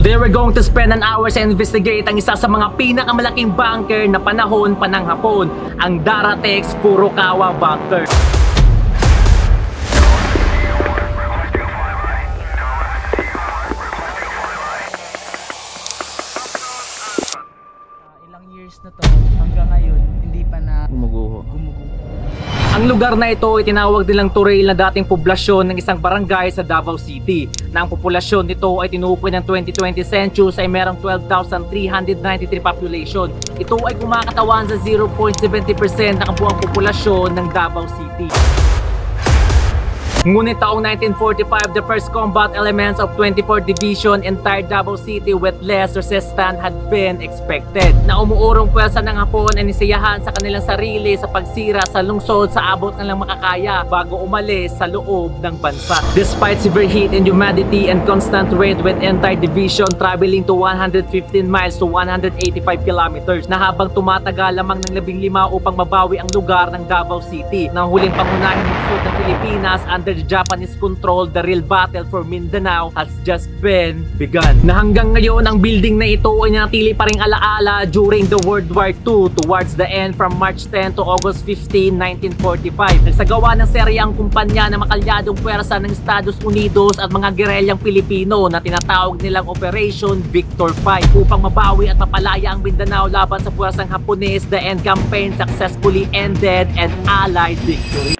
Today we're going to spend an hour sa investigate ang isa sa mga pinakamalaking bunker na panahon pa ng Hapon, ang Daratex Furukawa Bunker. Ilang years na to, hanggang ngayon, hindi pa na gumuguho. Ang lugar na ito ay tinawag nilang Turil na dating poblasyon ng isang barangay sa Davao City, na ang populasyon nito ay tinukoy ng 2020 census ay merong 12,393 population. Ito ay kumakatawan sa 0.70% ng buong populasyon ng Davao City. Ngunit taong 1945, the first combat elements of 24th Division entered Davao City with less resistance had been expected. Na umuurong pwersa ng Hapon ay nisiyahan sa kanilang sarili sa pagsira sa lungsod sa abot nilang makakaya bago umalis sa loob ng bansa. Despite severe heat and humidity and constant rain with entire division traveling to 115 miles to 185 kilometers na habang tumatagal lamang ng 15 upang mabawi ang lugar ng Davao City na huling pangunahing lungsod ng Pilipinas under the Japanese control, the real battle for Mindanao has just been begun. Na hanggang ngayon ang building na ito ay natili pa ring alaala during the World War II towards the end from March 10 to August 15, 1945. Nagsagawa ng seryang kumpanya na makalyadong pwersa ng Estados Unidos at mga gerelyang Pilipino na tinatawag nilang Operation Victor 5 upang mabawi at mapalaya ang Mindanao laban sa pwersang Hapones. The end campaign successfully ended and Allied victory.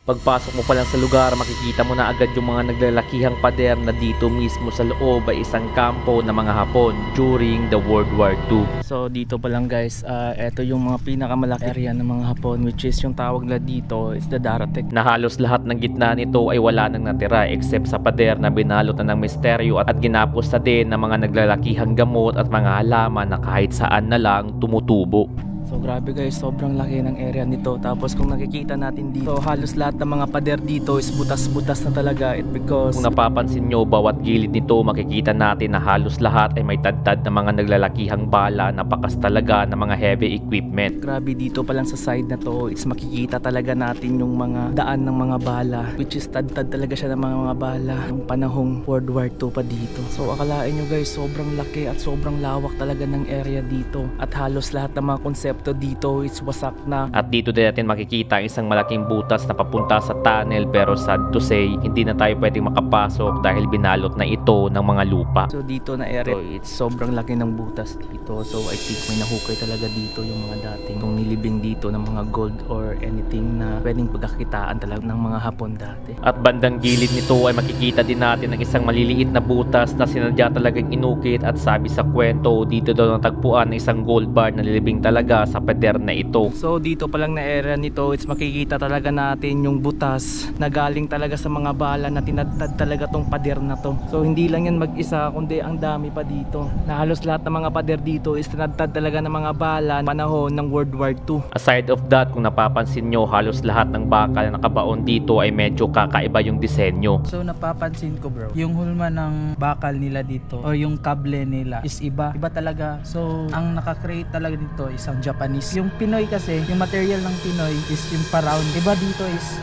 Pagpasok mo pa lang sa lugar, makikita mo na agad yung mga naglalakihang pader na dito mismo sa loob ay isang kampo ng mga Hapon during the World War II. So dito pa lang guys, ito yung mga pinakamalaki area ng mga Hapon, which is yung tawag na dito is the Daratex. Na halos lahat ng gitna nito ay wala nang natira except sa pader na binalot na ng misteryo at ginapos na din ng mga naglalakihang gamot at mga halaman na kahit saan na lang tumutubo. So grabe guys, sobrang laki ng area nito. Tapos kung nakikita natin dito, halos lahat ng mga pader dito is butas-butas na talaga. It because kung napapansin nyo, bawat gilid nito makikita natin na halos lahat ay may tad-tad ng mga naglalakihang bala na pakas talaga ng mga heavy equipment. Grabe, dito pa lang sa side na to, it's makikita talaga natin yung mga daan ng mga bala, which is tad-tad talaga siya ng mga bala ng panahong World War II pa dito. So akalain nyo guys, sobrang laki at sobrang lawak talaga ng area dito. At halos lahat ng mga konsepto dito is wasak na. At dito din natin makikita isang malaking butas na papunta sa tunnel, pero sad to say, hindi na tayo pwedeng makapasok dahil binalot na ito ng mga lupa. So dito na area, it's sobrang laki ng butas dito. So I think may nahukay talaga dito yung mga dating kung nilibing dito ng mga gold or anything na pwedeng pagkakitaan talaga ng mga Hapon dati. At bandang gilid nito ay makikita din natin ang isang maliliit na butas na sinadya talagang inukit, at sabi sa kwento, dito daw natagpuan ng isang gold bar na nilibing talaga sa pader na ito. So dito pa lang na area nito, it's makikita talaga natin yung butas na galing talaga sa mga bala na tinadtad talaga tong pader na to. So hindi lang yan mag-isa, kundi ang dami pa dito. Na halos lahat ng mga pader dito is tinadtad talaga ng mga bala panahon ng World War II. Aside of that, kung napapansin nyo, halos lahat ng bakal na nakabaon dito ay medyo kakaiba yung disenyo. So napapansin ko bro, yung hulma ng bakal nila dito o yung kable nila is iba talaga. So ang naka-create talaga dito is ang Japanese. Yung Pinoy kasi, yung material ng Pinoy is yung pa-round. Iba dito is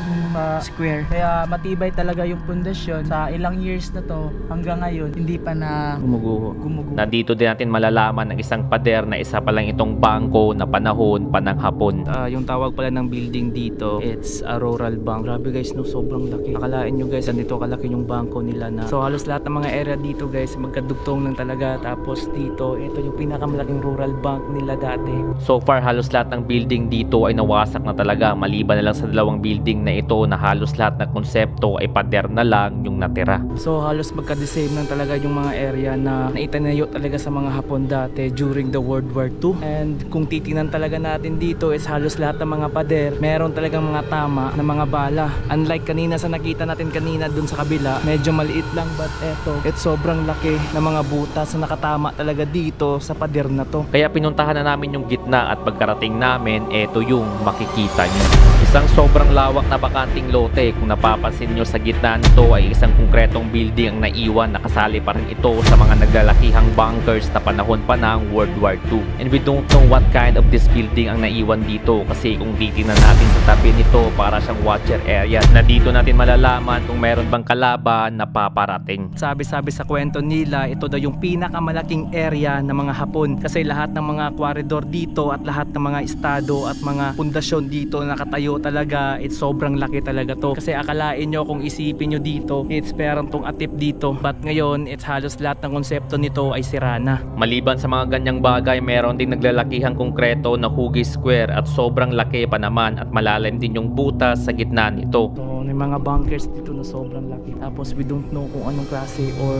square. Kaya matibay talaga yung pundasyon. Sa ilang years na to, hanggang ngayon, hindi pa na gumuguho. Na dito din natin malalaman ng isang pader na isa pa lang itong bangko na panahon pa ng Hapon. Yung tawag pala ng building dito, it's a rural bank. Grabe guys, no, sobrang laki. Akalain nyo guys, ganito kalaki yung bangko nila na. So halos lahat ng mga area dito guys, magkadugtong lang talaga. Tapos dito, ito yung pinakamalaking rural bank nila dati. So far, halos lahat ng building dito ay nawasak na talaga, maliban na lang sa dalawang building na ito na halos lahat ng konsepto ay pader na lang yung natira. So halos magka-the-same lang talaga yung mga area na naitanayo talaga sa mga Hapon dati during the World War II. And kung titingnan talaga natin dito is halos lahat ng mga pader, meron talagang mga tama na mga bala. Unlike kanina sa nakita natin kanina dun sa kabila, medyo maliit lang, but eto, it's sobrang laki na mga butas na nakatama talaga dito sa pader na to. Kaya pinuntahan na namin yung gitna, at pagkarating namin, eto yung makikita nyo. Isang sobrang lawak na bakanting lote. Kung napapansin nyo, sa gitna nito ay isang konkretong building ang naiwan. Nakasali pa rin ito sa mga naglalakihang bunkers na panahon pa ng World War II. And we don't know what kind of this building ang naiwan dito, kasi kung titingnan natin sa tabi nito, para siyang watcher area na dito natin malalaman kung meron bang kalaban na paparating. Sabi-sabi sa kwento nila, ito daw yung pinakamalaking area ng mga Hapon, kasi lahat ng mga koridor dito at lahat ng mga estado at mga pundasyon dito nakatayo talaga, it's sobrang laki talaga to. Kasi akalain nyo, kung isipin nyo dito, it's meron tong atip dito, but ngayon it's halos lahat ng konsepto nito ay sira na. Maliban sa mga ganyang bagay, meron din naglalakihang konkreto na Hugis Square at sobrang laki pa naman at malalim din yung butas sa gitna nito. So may mga bunkers dito na sobrang laki, tapos we don't know kung anong klase or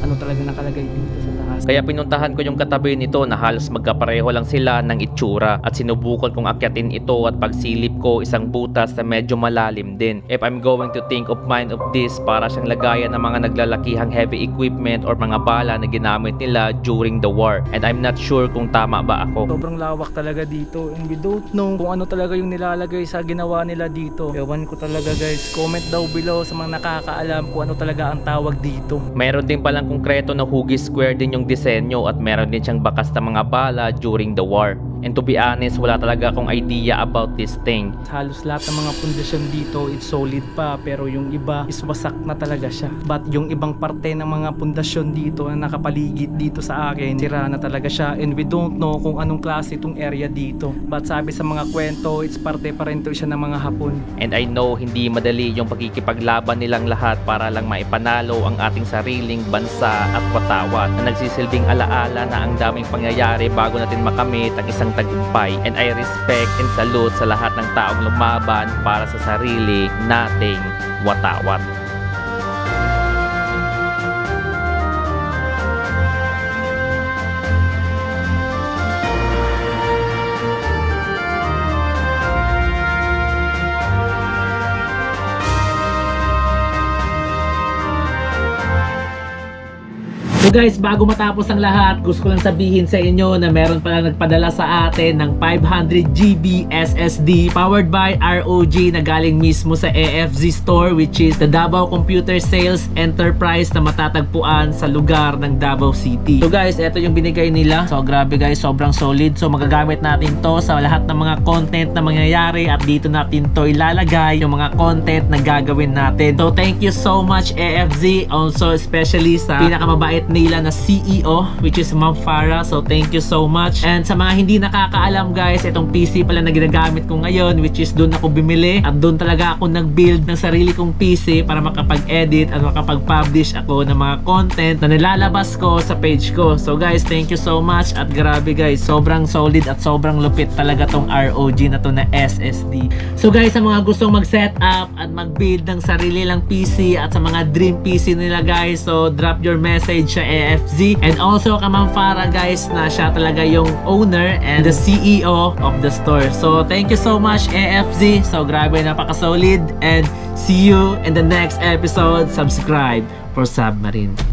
ano talaga nakalagay dito sa taas. Kaya pinuntahan ko yung katabi nito na halos magkapareho lang sila ng itsura, at sinubukan kong akyatin ito, at pagsilip ko, isang butas na medyo malalim din. If I'm going to think of mind of this, para siyang lagayan ng mga naglalakihang heavy equipment or mga bala na ginamit nila during the war, and I'm not sure kung tama ba ako. Sobrang lawak talaga dito, and we don't know kung ano talaga yung nilalagay sa ginawa nila dito. Ewan ko talaga guys, comment daw below sa mga nakakaalam kung ano talaga ang tawag dito. Meron din palang konkreto na Hugis Square din yung disenyo, at meron din siyang bakas na mga bala during the war. And to be honest, wala talaga akong idea about this thing. Halos lahat ng mga pundasyon dito, it's solid pa, pero yung iba is wasak na talaga siya. But yung ibang parte ng mga pundasyon dito na nakapaligid dito sa akin, sira na talaga siya, and we don't know kung anong klase itong area dito. But sabi sa mga kwento, it's parte pa rin to siya ng mga Hapon. And I know hindi madali yung pagkikipaglaban nilang lahat para lang maipanalo ang ating sariling bansa at watawat, na nagsisilbing alaala na ang daming pangyayari bago natin makamit ang isang tagumpay. And I respect and salute sa lahat ng taong lumaban para sa sarili nating watawat. So guys, bago matapos ang lahat, gusto ko lang sabihin sa inyo na meron pala nagpadala sa atin ng 500GB SSD powered by ROG na galing mismo sa AFZ store, which is the Davao Computer Sales Enterprise na matatagpuan sa lugar ng Davao City. So guys, ito yung binigay nila. So grabe guys, sobrang solid. So magagamit natin to sa lahat ng mga content na mangyayari, at dito natin to ilalagay yung mga content na gagawin natin. So thank you so much AFZ, also especially sa pinakamabait nila na CEO, which is Ma'am Farah. So thank you so much. And sa mga hindi nakakaalam guys, itong PC pala na ginagamit ko ngayon, which is doon ako bumili, at doon talaga ako nag-build ng sarili kong PC para makapag-edit at makapag-publish ako ng mga content na nilalabas ko sa page ko. So guys, thank you so much, at grabe guys, sobrang solid at sobrang lupit talaga tong ROG na to na SSD. So guys, sa mga gustong mag-set up at mag-build ng sarili lang PC at sa mga dream PC nila guys, so drop your message sa AFZ, and also kay Ma'am Farah guys, na siya talaga yung owner and the CEO of the store. So thank you so much AFZ. So grabe, napaka-solid, and see you in the next episode. Subscribe for Submarine.